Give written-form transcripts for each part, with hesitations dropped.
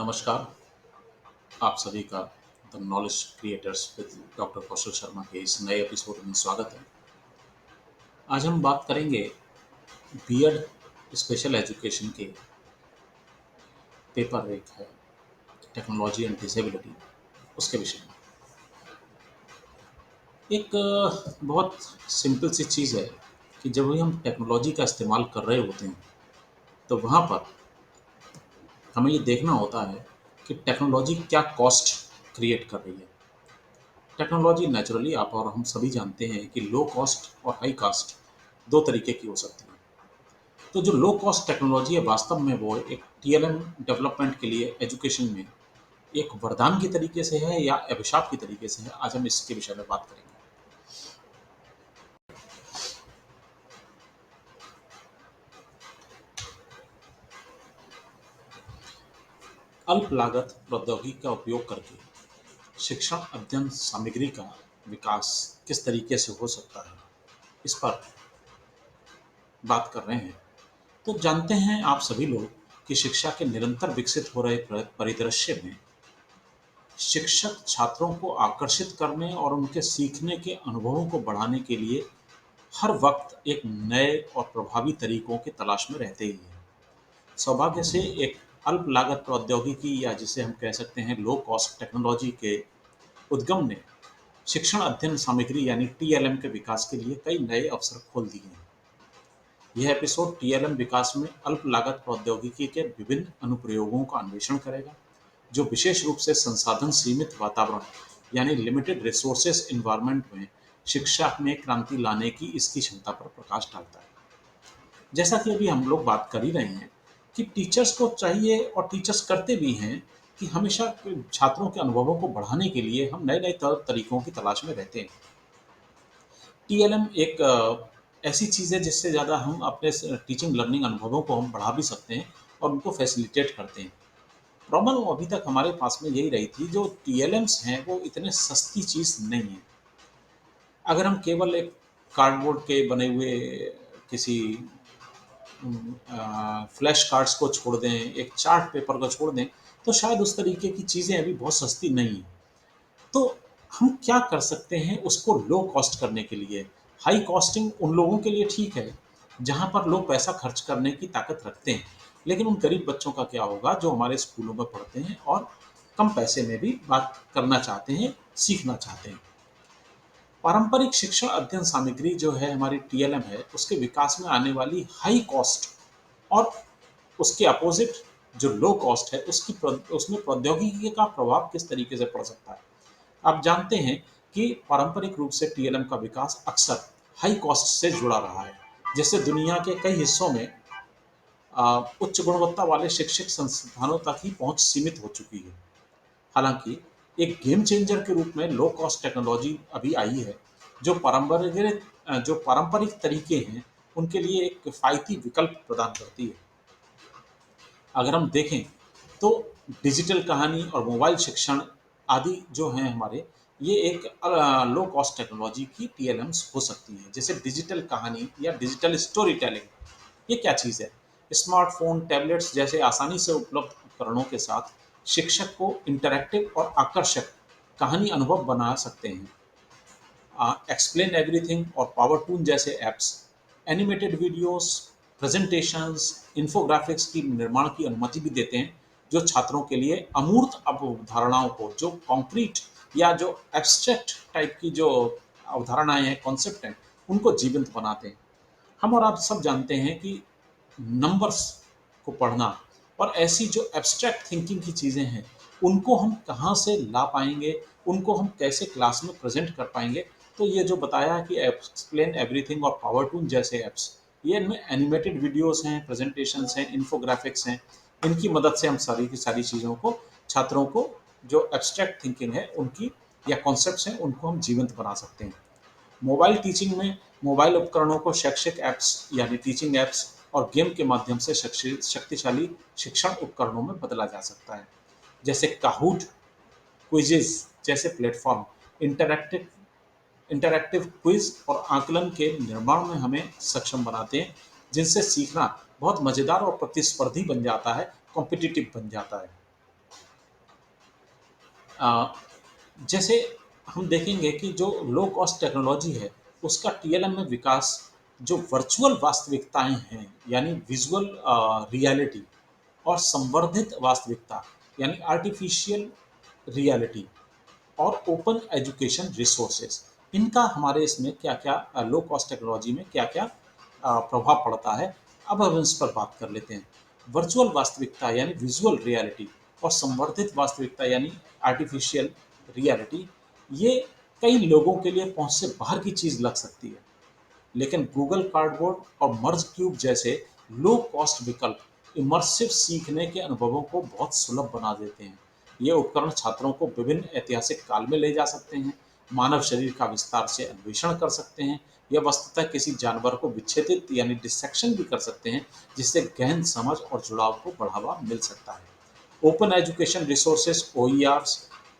नमस्कार, आप सभी का the knowledge creators with doctor Kaushal Sharma के इस नए एपिसोड में स्वागत है। आज हम बात करेंगे बीएड स्पेशल एजुकेशन के पेपर एक है टेक्नोलॉजी एंड डिसेबिलिटी उसके विषय में। एक बहुत सिंपल सी चीज़ है कि जब भी हम टेक्नोलॉजी का इस्तेमाल कर रहे होते हैं तो वहाँ पर हमें ये देखना होता है कि टेक्नोलॉजी क्या कॉस्ट क्रिएट कर रही है। टेक्नोलॉजी नेचुरली आप और हम सभी जानते हैं कि लो कॉस्ट और हाई कॉस्ट दो तरीके की हो सकती है। तो जो लो कॉस्ट टेक्नोलॉजी है वास्तव में वो एक टीएलएम डेवलपमेंट के लिए एजुकेशन में एक वरदान की तरीके से है या अभिशाप की तरीके से है। आज हम इसके विषय में बात करेंगे। अल्प लागत प्रौद्योगिकी का उपयोग करके शिक्षण अध्ययन सामग्री का विकास किस तरीके से हो सकता है, इस पर बात कर रहे हैं। तो जानते हैं आप सभी लोग कि शिक्षा के निरंतर विकसित हो रहे परिदृश्य में शिक्षक छात्रों को आकर्षित करने और उनके सीखने के अनुभवों को बढ़ाने के लिए हर वक्त एक नए और प्रभावी तरीकों की तलाश में रहते ही हैं। सौभाग्य से एक अल्प लागत प्रौद्योगिकी या जिसे हम कह सकते हैं लो कॉस्ट टेक्नोलॉजी के उद्गम ने शिक्षण अध्ययन सामग्री यानी टीएलएम के विकास के लिए कई नए अवसर खोल दिए हैं। यह एपिसोड टीएलएम विकास में अल्प लागत प्रौद्योगिकी के विभिन्न अनुप्रयोगों का अन्वेषण करेगा, जो विशेष रूप से संसाधन सीमित वातावरण यानी लिमिटेड रिसोर्सेस इन्वायरमेंट में शिक्षा में क्रांति लाने की इसकी क्षमता पर प्रकाश डालता है। जैसा कि अभी हम लोग बात कर ही रहे हैं कि टीचर्स को चाहिए और टीचर्स करते भी हैं कि हमेशा छात्रों के अनुभवों को बढ़ाने के लिए हम नए नए तरीकों की तलाश में रहते हैं। टीएलएम एक ऐसी चीज़ है जिससे ज़्यादा हम अपने टीचिंग लर्निंग अनुभवों को हम बढ़ा भी सकते हैं और उनको फैसिलिटेट करते हैं। प्रॉब्लम अभी तक हमारे पास में यही रही थी, जो टीएलएम्स हैं वो इतने सस्ती चीज़ नहीं है। अगर हम केवल एक कार्डबोर्ड के बने हुए किसी फ्लैश कार्ड्स को छोड़ दें, एक चार्ट पेपर को छोड़ दें, तो शायद उस तरीके की चीज़ें अभी बहुत सस्ती नहीं हैं। तो हम क्या कर सकते हैं उसको लो कॉस्ट करने के लिए? हाई कॉस्टिंग उन लोगों के लिए ठीक है, जहाँ पर लोग पैसा खर्च करने की ताकत रखते हैं। लेकिन उन गरीब बच्चों का क्या होगा जो हमारे स्कूलों में पढ़ते हैं और कम पैसे में भी बात करना चाहते हैं, सीखना चाहते हैं। पारंपरिक शिक्षण अध्ययन सामग्री जो है हमारी टीएलएम है, उसके विकास में आने वाली हाई कॉस्ट और उसके अपोजिट जो लो कॉस्ट है उसमें प्रौद्योगिकी का प्रभाव किस तरीके से पड़ सकता है। आप जानते हैं कि पारंपरिक रूप से टीएलएम का विकास अक्सर हाई कॉस्ट से जुड़ा रहा है। जैसे दुनिया के कई हिस्सों में उच्च गुणवत्ता वाले शैक्षिक संस्थानों तक ही पहुंच सीमित हो चुकी है। हालांकि एक गेम चेंजर के रूप में लो कॉस्ट टेक्नोलॉजी अभी आई है, जो पारंपरिक तरीके हैं उनके लिए एक किफ़ायती विकल्प प्रदान करती है। अगर हम देखें तो डिजिटल कहानी और मोबाइल शिक्षण आदि जो हैं हमारे, ये एक लो कॉस्ट टेक्नोलॉजी की टीएलएम्स हो सकती हैं। जैसे डिजिटल कहानी या डिजिटल स्टोरी टेलिंग, ये क्या चीज़ है? स्मार्टफोन टैबलेट्स जैसे आसानी से उपलब्ध उपकरणों के साथ शिक्षक को इंटरैक्टिव और आकर्षक कहानी अनुभव बना सकते हैं। एक्सप्लेन एवरीथिंग और पावर टून जैसे apps animated videos, presentations, infographics की निर्माण की अनुमति भी देते हैं, जो छात्रों के लिए अमूर्त अवधारणाओं को, जो कॉन्क्रीट या जो एब्स्ट्रैक्ट टाइप की जो अवधारणाएं हैं, कॉन्सेप्ट हैं, उनको जीवंत बनाते हैं। हम और आप सब जानते हैं कि नंबर्स को पढ़ना और ऐसी जो एब्स्ट्रैक्ट थिंकिंग की चीज़ें हैं, उनको हम कहाँ से ला पाएंगे, उनको हम कैसे क्लास में प्रेजेंट कर पाएंगे। तो ये जो बताया कि एक्सप्लेन एवरीथिंग और पावर टून जैसे ऐप्स, ये इनमें एनिमेटेड वीडियोस हैं, प्रेजेंटेशंस हैं, इन्फोग्राफिक्स हैं। इनकी मदद से हम सारी की सारी चीज़ों को, छात्रों को जो एब्स्ट्रैक्ट थिंकिंग है उनकी या कॉन्सेप्ट्स हैं उनको हम जीवंत बना सकते हैं। मोबाइल टीचिंग में मोबाइल उपकरणों को शैक्षिक ऐप्स यानी टीचिंग ऐप्स और गेम के माध्यम से शक्तिशाली शिक्षण उपकरणों में बदला जा सकता है। जैसे काहूट, क्विज़ेज़ जैसे प्लेटफ़ॉर्म इंटरैक्टिव इंटरैक्टिव क्विज़ और आकलन के निर्माण में हमें सक्षम बनाते हैं, जिनसे सीखना बहुत मज़ेदार और प्रतिस्पर्धी बन जाता है, कॉम्पिटिटिव बन जाता है। अ, जैसे हम देखेंगे कि जो लो कॉस्ट टेक्नोलॉजी है, उसका टीएलएम में विकास जो वर्चुअल वास्तविकताएँ हैं, यानी विज़ुअल रियलिटी और संवर्धित वास्तविकता, यानी आर्टिफ़िशियल रियलिटी और ओपन एजुकेशन रिसोर्सेज, इनका हमारे इसमें क्या-क्या लो कॉस्ट टेक्नोलॉजी में क्या-क्या प्रभाव पड़ता है, अब हम इस पर बात कर लेते हैं। वर्चुअल वास्तविकता यानी विजुअल रियलिटी और संवर्धित वास्तविकता यानी आर्टिफिशियल रियलिटी, ये कई लोगों के लिए पहुंच से बाहर की चीज़ लग सकती है, लेकिन गूगल कार्डबोर्ड और मर्ज क्यूब जैसे लो कॉस्ट विकल्प इमर्सिव सीखने के अनुभवों को बहुत सुलभ बना देते हैं। ये उपकरण छात्रों को विभिन्न ऐतिहासिक काल में ले जा सकते हैं, मानव शरीर का विस्तार से अन्वेषण कर सकते हैं या वस्तुतः किसी जानवर को विच्छेदित यानी डिसेक्शन भी कर सकते हैं, जिससे गहन समझ और जुड़ाव को बढ़ावा मिल सकता है। Open education resources OERs,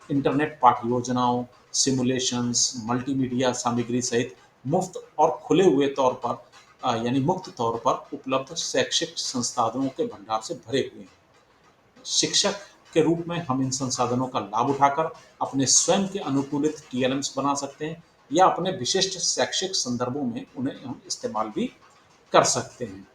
internet पाठ्य योजनाओं, सिमुलेशंस, मल्टीमीडिया सामग्री सहित मुफ्त और खुले हुए तौर पर यानी मुक्त तौर पर उपलब्ध शैक्षिक संसाधनों के भंडार से भरे हुए हैं। शिक्षक के रूप में हम इन संसाधनों का लाभ उठाकर अपने स्वयं के अनुकूलित टीएलएम्स बना सकते हैं या अपने विशिष्ट शैक्षिक संदर्भों में उन्हें हम इस्तेमाल भी कर सकते हैं।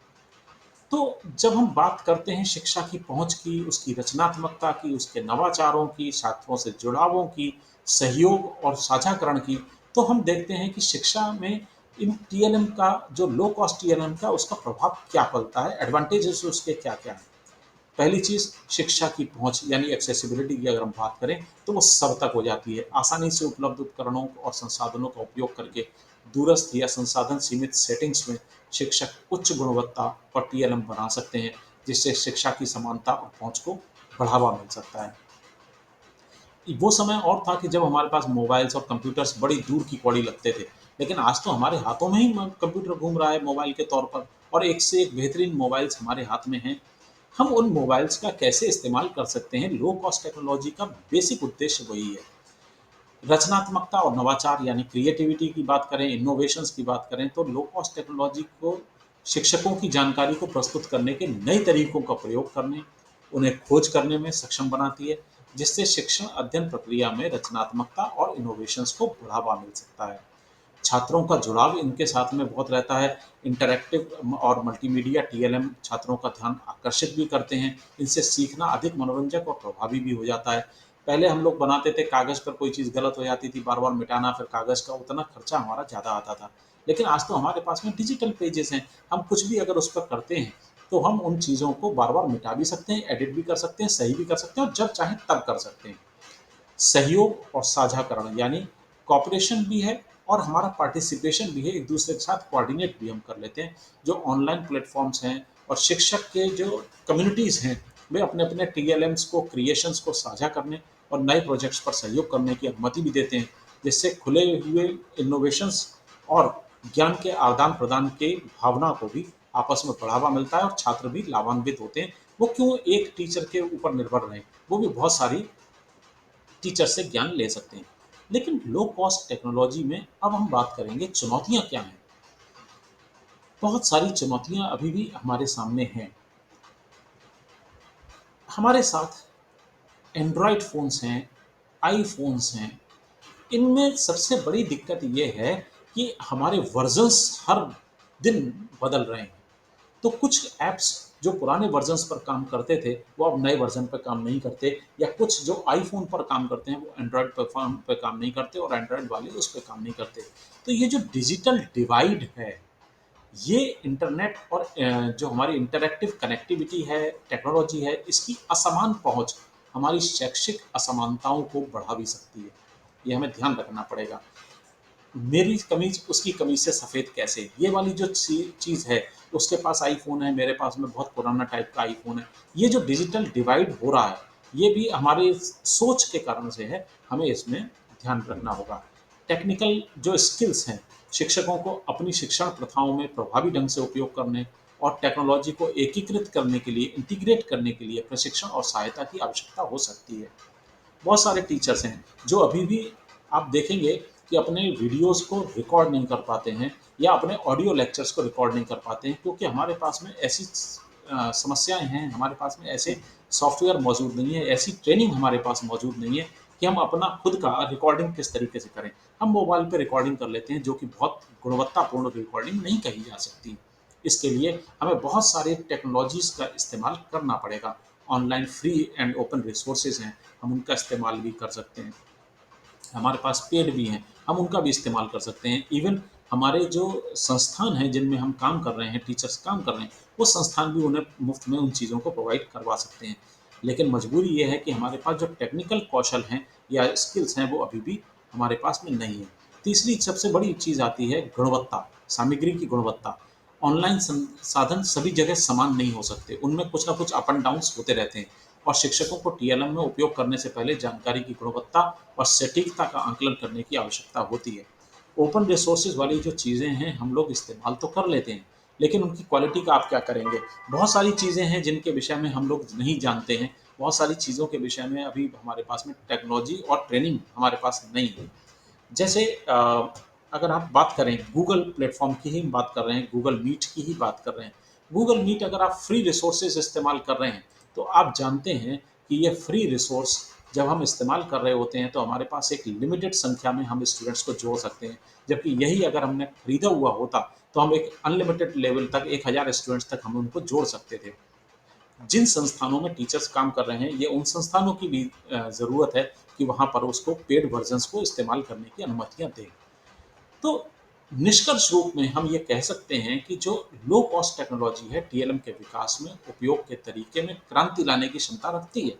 तो जब हम बात करते हैं शिक्षा की पहुंच की, उसकी रचनात्मकता की, उसके नवाचारों की, छात्रों से जुड़ावों की, सहयोग और साझाकरण की, तो हम देखते हैं कि शिक्षा में इन टीएलएम का जो लो कॉस्ट टीएलएम का उसका प्रभाव क्या पड़ता है, एडवांटेजेस उसके क्या-क्या हैं। पहली चीज़ शिक्षा की पहुँच यानी एक्सेसिबिलिटी की अगर हम बात करें, तो वो सब तक हो जाती है। आसानी से उपलब्ध उपकरणों और संसाधनों का उपयोग करके दूरस्थ या संसाधन सीमित सेटिंग्स में शिक्षक उच्च गुणवत्ता पर टीएलएम बना सकते हैं, जिससे शिक्षा की समानता और पहुँच को बढ़ावा मिल सकता है। वो समय और था कि जब हमारे पास मोबाइल्स और कंप्यूटर्स बड़ी दूर की कौड़ी लगते थे, लेकिन आज तो हमारे हाथों में ही कंप्यूटर घूम रहा है मोबाइल के तौर पर, और एक से एक बेहतरीन मोबाइल्स हमारे हाथ में हैं। हम उन मोबाइल्स का कैसे इस्तेमाल कर सकते हैं, लो कॉस्ट टेक्नोलॉजी का बेसिक उद्देश्य वही है। रचनात्मकता और नवाचार यानी क्रिएटिविटी की बात करें, इनोवेशंस की बात करें, तो लो कॉस्ट टेक्नोलॉजी को शिक्षकों की जानकारी को प्रस्तुत करने के नए तरीकों का प्रयोग करने, उन्हें खोज करने में सक्षम बनाती है, जिससे शिक्षण अध्ययन प्रक्रिया में रचनात्मकता और इनोवेशंस को बढ़ावा मिल सकता है। छात्रों का जुड़ाव इनके साथ में बहुत रहता है। इंटरैक्टिव और मल्टीमीडिया टीएलएम छात्रों का ध्यान आकर्षित भी करते हैं। इनसे सीखना अधिक मनोरंजक और प्रभावी भी हो जाता है। पहले हम लोग बनाते थे, कागज़ पर कोई चीज़ गलत हो जाती थी, बार-बार मिटाना, फिर कागज़ का उतना खर्चा हमारा ज़्यादा आता था। लेकिन आज तो हमारे पास में डिजिटल पेजेज़ हैं। हम कुछ भी अगर उस पर करते हैं, तो हम उन चीज़ों को बार-बार मिटा भी सकते हैं, एडिट भी कर सकते हैं, सही भी कर सकते हैं और जब चाहें तब कर सकते हैं। सहयोग और साझाकरण यानी कॉपरेशन भी है और हमारा पार्टिसिपेशन भी है, एक दूसरे के साथ कोऑर्डिनेट भी हम कर लेते हैं। जो ऑनलाइन प्लेटफॉर्म्स हैं और शिक्षक के जो कम्युनिटीज़ हैं, वे अपने अपने टीएलएम्स को, क्रिएशंस को साझा करने और नए प्रोजेक्ट्स पर सहयोग करने की अनुमति भी देते हैं, जिससे खुले हुए इनोवेशंस और ज्ञान के आदान प्रदान के भावना को भी आपस में बढ़ावा मिलता है और छात्र भी लाभान्वित होते हैं। वो क्यों एक टीचर के ऊपर निर्भर रहें, वो भी बहुत सारी टीचर से ज्ञान ले सकते हैं। लेकिन लो कॉस्ट टेक्नोलॉजी में अब हम बात करेंगे चुनौतियाँ क्या हैं। बहुत सारी चुनौतियाँ अभी भी हमारे सामने हैं। हमारे साथ एंड्रॉयड फ़ोन्स हैं, आईफ़ोन्स हैं। इनमें सबसे बड़ी दिक्कत ये है कि हमारे वर्ज़न्स हर दिन बदल रहे हैं। तो कुछ ऐप्स जो पुराने वर्जन्स पर काम करते थे, वो अब नए वर्जन पे काम नहीं करते, या कुछ जो आईफ़ोन पर काम करते हैं, वो एंड्रॉयड प्लेटफ़ॉर्म पे काम नहीं करते और एंड्रॉयड वाले उस पे काम नहीं करते। तो ये जो डिजिटल डिवाइड है, ये इंटरनेट और जो हमारी इंटरैक्टिव कनेक्टिविटी है, टेक्नोलॉजी है, इसकी असमान पहुँच हमारी शैक्षिक असमानताओं को बढ़ा भी सकती है। ये हमें ध्यान रखना पड़ेगा। मेरी कमीज उसकी कमीज से सफ़ेद कैसे, ये वाली जो चीज़ है, उसके पास आईफोन है, मेरे पास में बहुत पुराना टाइप का आईफोन है। ये जो डिजिटल डिवाइड हो रहा है, ये भी हमारे सोच के कारण से है, हमें इसमें ध्यान रखना होगा। टेक्निकल जो स्किल्स हैं, शिक्षकों को अपनी शिक्षण प्रथाओं में प्रभावी ढंग से उपयोग करने और टेक्नोलॉजी को एकीकृत करने के लिए, इंटीग्रेट करने के लिए प्रशिक्षण और सहायता की आवश्यकता हो सकती है। बहुत सारे टीचर्स हैं जो अभी भी आप देखेंगे कि अपने वीडियोस को रिकॉर्ड नहीं कर पाते हैं या अपने ऑडियो लेक्चर्स को रिकॉर्ड नहीं कर पाते हैं, क्योंकि हमारे पास में ऐसी समस्याएं हैं, हमारे पास में ऐसे सॉफ्टवेयर मौजूद नहीं है, ऐसी ट्रेनिंग हमारे पास मौजूद नहीं है कि हम अपना खुद का रिकॉर्डिंग किस तरीके से करें। हम मोबाइल पे रिकॉर्डिंग कर लेते हैं जो कि बहुत गुणवत्तापूर्ण रिकॉर्डिंग नहीं कही जा सकती। इसके लिए हमें बहुत सारे टेक्नोलॉजीज़ का इस्तेमाल करना पड़ेगा। Online free and open resources हैं, हम उनका इस्तेमाल भी कर सकते हैं। हमारे पास पेड भी हैं, हम उनका भी इस्तेमाल कर सकते हैं। इवन हमारे जो संस्थान हैं जिनमें हम काम कर रहे हैं, टीचर्स काम कर रहे हैं, वो संस्थान भी उन्हें मुफ्त में उन चीज़ों को प्रोवाइड करवा सकते हैं। लेकिन मजबूरी ये है कि हमारे पास जो टेक्निकल कौशल हैं या स्किल्स हैं, वो अभी भी हमारे पास में नहीं है। तीसरी सबसे बड़ी चीज़ आती है गुणवत्ता, सामग्री की गुणवत्ता। ऑनलाइन संसाधन सभी जगह समान नहीं हो सकते, उनमें कुछ ना कुछ अप एंड डाउन्स होते रहते हैं, और शिक्षकों को टीएलएम में उपयोग करने से पहले जानकारी की गुणवत्ता और सटीकता का आकलन करने की आवश्यकता होती है। ओपन रिसोर्सेज वाली जो चीज़ें हैं हम लोग इस्तेमाल तो कर लेते हैं, लेकिन उनकी क्वालिटी का आप क्या करेंगे? बहुत सारी चीज़ें हैं जिनके विषय में हम लोग नहीं जानते हैं, बहुत सारी चीज़ों के विषय में अभी हमारे पास में टेक्नोलॉजी और ट्रेनिंग हमारे पास नहीं है। जैसे अगर आप बात करें गूगल प्लेटफॉर्म की ही बात कर रहे हैं, गूगल मीट की ही बात कर रहे हैं। गूगल मीट अगर आप फ्री रिसोर्सेज इस्तेमाल कर रहे हैं, तो आप जानते हैं कि ये फ्री रिसोर्स जब हम इस्तेमाल कर रहे होते हैं तो हमारे पास एक लिमिटेड संख्या में हम स्टूडेंट्स को जोड़ सकते हैं। जबकि यही अगर हमने खरीदा हुआ होता तो हम एक अनलिमिटेड लेवल तक 1000 स्टूडेंट्स तक हम उनको जोड़ सकते थे। जिन संस्थानों में टीचर्स काम कर रहे हैं, ये उन संस्थानों की भी ज़रूरत है कि वहाँ पर उसको पेड वर्जन्स को इस्तेमाल करने की अनुमतियाँ दें। तो निष्कर्ष रूप में हम ये कह सकते हैं कि जो लो कॉस्ट टेक्नोलॉजी है, टीएलएम के विकास में उपयोग के तरीके में क्रांति लाने की क्षमता रखती है।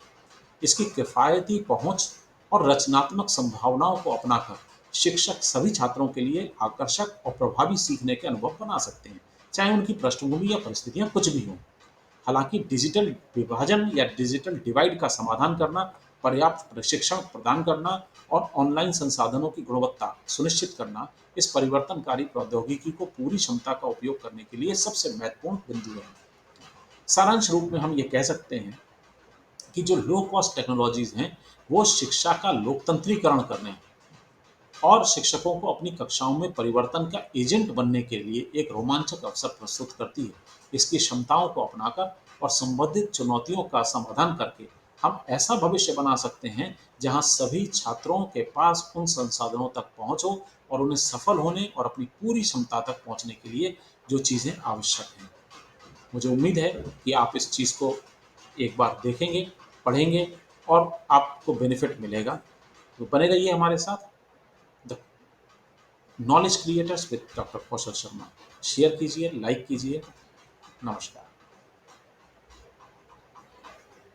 इसकी किफ़ायती पहुँच और रचनात्मक संभावनाओं को अपनाकर शिक्षक सभी छात्रों के लिए आकर्षक और प्रभावी सीखने के अनुभव बना सकते हैं, चाहे उनकी पृष्ठभूमि या परिस्थितियाँ कुछ भी हों। हालांकि डिजिटल विभाजन या डिजिटल डिवाइड का समाधान करना, पर्याप्त प्रशिक्षण प्रदान करना और ऑनलाइन संसाधनों की गुणवत्ता सुनिश्चित करना इस परिवर्तनकारी प्रौद्योगिकी को पूरी क्षमता का उपयोग करने के लिए सबसे महत्वपूर्ण बिंदु है। सारांश रूप में हम ये कह सकते हैं कि जो लो कॉस्ट टेक्नोलॉजीज हैं, वो शिक्षा का लोकतंत्रीकरण करने और शिक्षकों को अपनी कक्षाओं में परिवर्तन का एजेंट बनने के लिए एक रोमांचक अवसर प्रस्तुत करती है। इसकी क्षमताओं को अपनाकर और संबंधित चुनौतियों का समाधान करके हम ऐसा भविष्य बना सकते हैं जहां सभी छात्रों के पास उन संसाधनों तक पहुंच हो और उन्हें सफल होने और अपनी पूरी क्षमता तक पहुंचने के लिए जो चीज़ें आवश्यक हैं। मुझे उम्मीद है कि आप इस चीज़ को एक बार देखेंगे, पढ़ेंगे और आपको बेनिफिट मिलेगा। तो बने रहिए हमारे साथ। The knowledge creators with doctor Kaushal Sharma. Share कीजिए, लाइक कीजिए। नमस्कार।